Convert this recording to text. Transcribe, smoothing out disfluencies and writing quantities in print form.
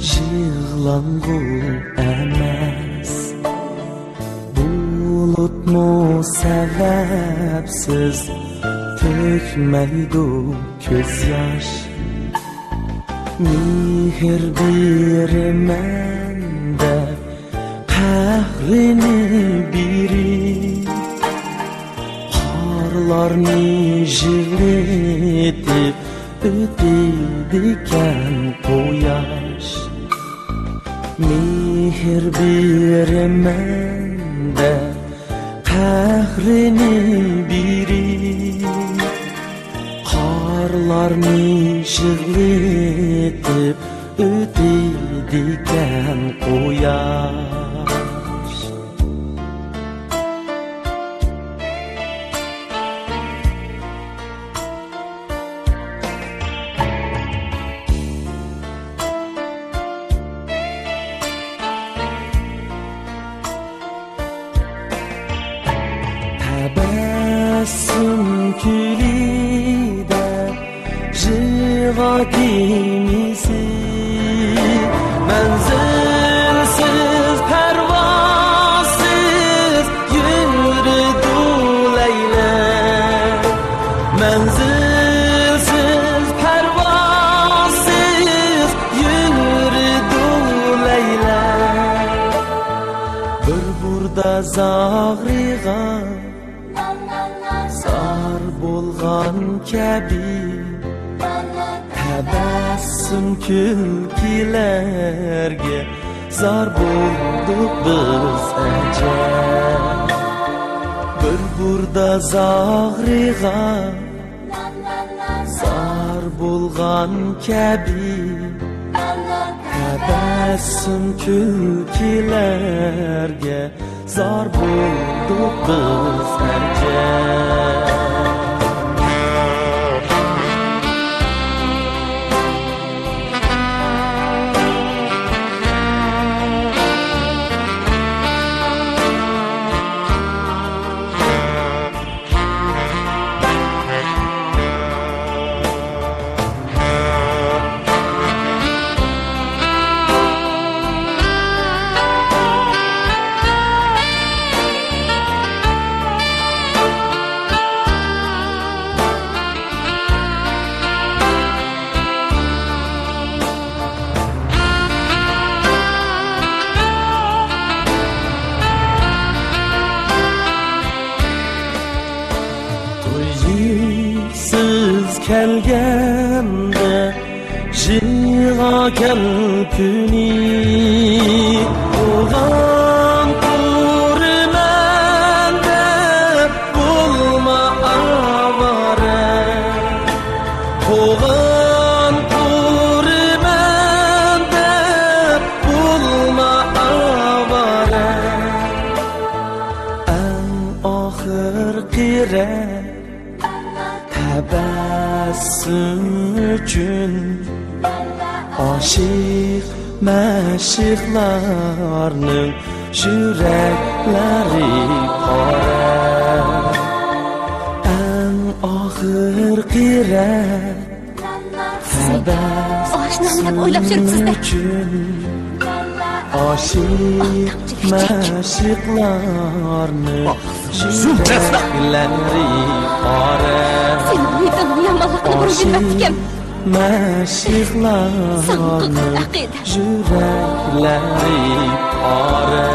yig'langu emas. Bulutmu sebepsiz tökmeydu göz yaş. Mihir birmende kahrini biri, karlarni jivletip öteydiken koyaş. Mihir birmende kahrini biri, karlarni jivletip öteydiken koyaş. Tebessüm külide jivatimizi, menzilsiz pervasız yürüdü Leyla. Menzilsiz pervasız yürüdü Leyla. Bir burada zağriga zar bolgan kabi, tebessüm külkilerge zar bulduk biz ecel. Bir burada zağriga zar bolgan kabi, tebessüm külkilerge zar bulduk biz ecel. Siz kelgende jiga kelpuni, oğlan kurmende bulma avare. Oğlan kurmende bulma avare. En ahir qire tebessüm üçün aşık meşiklarının yürekleri kara. En ahır qire tebessüm üçün aşık meşiklarının yürekleri kara. Aşık meşiklarının yürekleri kara.